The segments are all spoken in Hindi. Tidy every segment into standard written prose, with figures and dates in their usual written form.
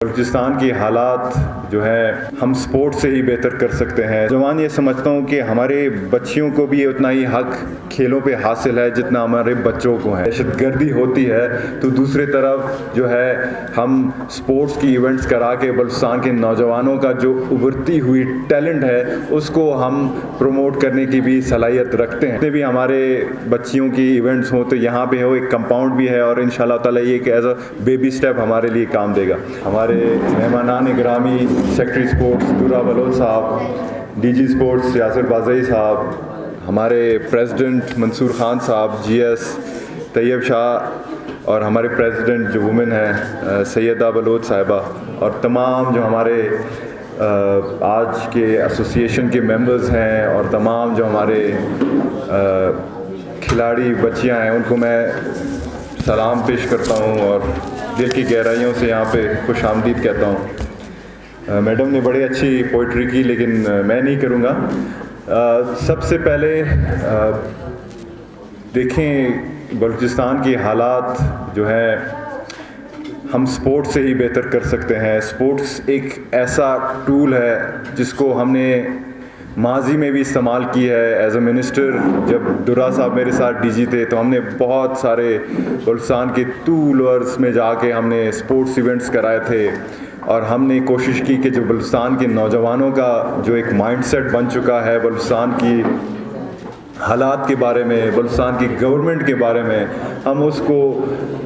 बलूचिस्तान की हालात जो है हम स्पोर्ट से ही बेहतर कर सकते हैं। जवान ये समझता हूँ कि हमारे बच्चियों को भी उतना ही हक खेलों पे हासिल है जितना हमारे बच्चों को है। दहशतगर्दी होती है तो दूसरी तरफ जो है हम स्पोर्ट्स की इवेंट्स करा के बलूचिस्तान के नौजवानों का जो उभरती हुई टैलेंट है उसको हम प्रमोट करने की भी सलाहियत रखते हैं। जितने भी हमारे बच्चियों की इवेंट्स हों तो यहाँ पे हो एक कंपाउंड भी है और इंशाल्लाह ताला ये एक एज अ बेबी स्टेप हमारे लिए काम देगा। हमारे मेहमानान ग्रामी सेक्रेटरी स्पोर्ट्स दुरा बलोच साहब, डीजी स्पोर्ट्स यासिर बाज़ई साहब, हमारे प्रेसिडेंट मंसूर खान साहब, जीएस तैयब शाह और हमारे प्रेसिडेंट जो वुमेन है सैयदा बलोच साहिबा और तमाम जो हमारे आज के एसोसिएशन के मेंबर्स हैं और तमाम जो हमारे खिलाड़ी बच्चियां हैं उनको मैं सलाम पेश करता हूं और दिल की गहराइयों से यहाँ पे खुश आमदीद कहता हूँ। मैडम ने बड़ी अच्छी पोइट्री की लेकिन मैं नहीं करूँगा। सबसे पहले देखें बलूचिस्तान की हालात जो है हम स्पोर्ट से ही बेहतर कर सकते हैं। स्पोर्ट्स एक ऐसा टूल है जिसको हमने माजी में भी इस्तेमाल की है। एज अ मिनिस्टर जब दुरा साहब मेरे साथ डीजी थे तो हमने बहुत सारे बलूचिस्तान के टूलर्स में जाके हमने स्पोर्ट्स इवेंट्स कराए थे और हमने कोशिश की कि जो बलूचिस्तान के नौजवानों का जो एक माइंडसेट बन चुका है बलूचिस्तान की हालात के बारे में, बलूचिस्तान की गवर्नमेंट के बारे में, हम उसको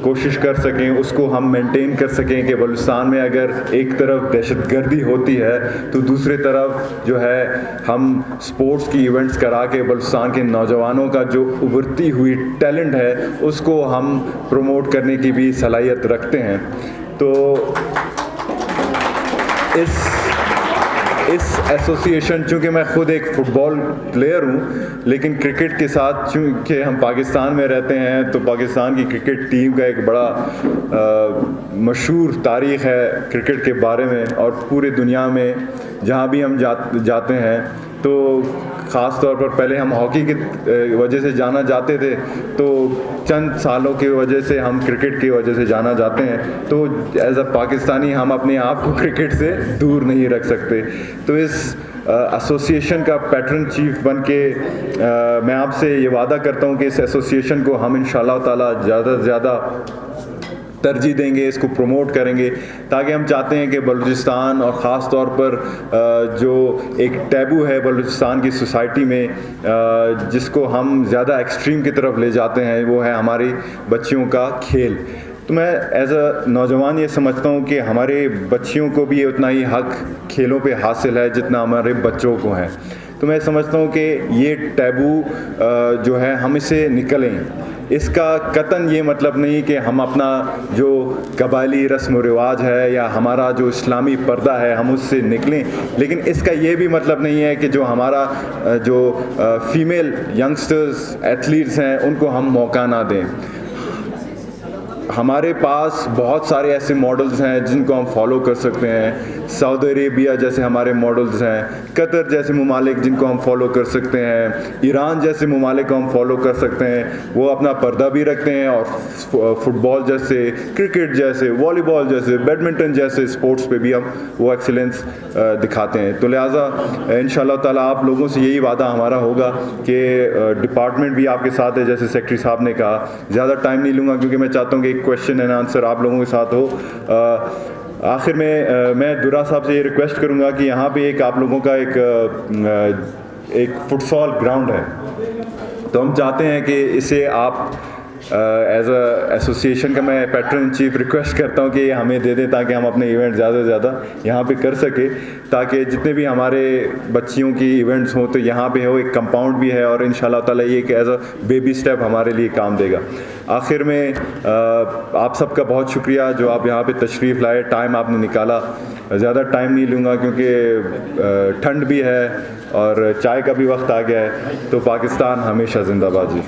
कोशिश कर सकें, उसको हम मेंटेन कर सकें कि बलूचिस्तान में अगर एक तरफ दहशतगर्दी होती है तो दूसरी तरफ जो है हम स्पोर्ट्स की इवेंट्स करा के बलूचिस्तान के नौजवानों का जो उभरती हुई टैलेंट है उसको हम प्रमोट करने की भी सलाहियत रखते हैं। तो इस एसोसिएशन, चूँकि मैं ख़ुद एक फ़ुटबॉल प्लेयर हूँ लेकिन क्रिकेट के साथ चूँकि हम पाकिस्तान में रहते हैं तो पाकिस्तान की क्रिकेट टीम का एक बड़ा मशहूर तारीख़ है क्रिकेट के बारे में और पूरे दुनिया में जहाँ भी हम जाते हैं तो ख़ास तौर पर पहले हम हॉकी की वजह से जाना जाते थे तो चंद सालों की वजह से हम क्रिकेट की वजह से जाना जाते हैं। तो एज अ पाकिस्तानी हम अपने आप को क्रिकेट से दूर नहीं रख सकते। तो इस एसोसिएशन का पैटर्न चीफ बन के मैं आपसे ये वादा करता हूँ कि इस एसोसिएशन को हम इंशाल्लाह ताला ज़्यादा से ज़्यादा तरजीह देंगे, इसको प्रमोट करेंगे ताकि हम चाहते हैं कि बलूचिस्तान और ख़ास तौर पर जो एक टैबू है बलूचिस्तान की सोसाइटी में जिसको हम ज़्यादा एक्सट्रीम की तरफ ले जाते हैं वो है हमारी बच्चियों का खेल। तो मैं एज अ नौजवान ये समझता हूँ कि हमारे बच्चियों को भी उतना ही हक खेलों पे हासिल है जितना हमारे बच्चों को है। तो मैं समझता हूँ कि ये टैबू जो है हम इससे निकलें। इसका कतन ये मतलब नहीं कि हम अपना जो कबायली रस्म व रिवाज है या हमारा जो इस्लामी पर्दा है हम उससे निकलें, लेकिन इसका ये भी मतलब नहीं है कि जो हमारा जो फीमेल यंगस्टर्स एथलीट्स हैं उनको हम मौका ना दें। हमारे पास बहुत सारे ऐसे मॉडल्स हैं जिनको हम फॉलो कर सकते हैं। सऊदी अरेबिया जैसे हमारे मॉडल्स हैं, कतर जैसे ममालिक जिनको हम फॉलो कर सकते हैं, ईरान जैसे ममालिक को हम फॉलो कर सकते हैं। वो अपना पर्दा भी रखते हैं और फुटबॉल जैसे, क्रिकेट जैसे, वॉलीबॉल जैसे, बैडमिंटन जैसे स्पोर्ट्स पे भी हम वो एक्सीलेंस दिखाते हैं। तो लिहाजा इंशाल्लाह ताला आप लोगों से यही वादा हमारा होगा कि डिपार्टमेंट भी आपके साथ है, जैसे सेक्रेटरी साहब ने कहा। ज़्यादा टाइम नहीं लूँगा क्योंकि मैं चाहता हूँ कि क्वेश्चन एंड आंसर आप लोगों के साथ हो। आखिर में मैं दुरा साहब से ये रिक्वेस्ट करूँगा कि यहाँ पे एक आप लोगों का एक फुटसॉल ग्राउंड है तो हम चाहते हैं कि इसे आप एज अ एसोसिएशन का मैं पैटर्न चीफ रिक्वेस्ट करता हूँ कि हमें दे दें ताकि हम अपने इवेंट ज़्यादा से ज़्यादा यहाँ पे कर सके, ताकि जितने भी हमारे बच्चियों की इवेंट्स हों तो यहाँ पे हो एक कंपाउंड भी है और इंशाल्लाह ताला ये एक एज अ बेबी स्टेप हमारे लिए काम देगा। आखिर में आप सबका बहुत शुक्रिया जो आप यहाँ पे तशरीफ़ लाए, टाइम आपने निकाला। ज़्यादा टाइम नहीं लूँगा क्योंकि ठंड भी है और चाय का भी वक्त आ गया है। तो पाकिस्तान हमेशा ज़िंदाबाद जी।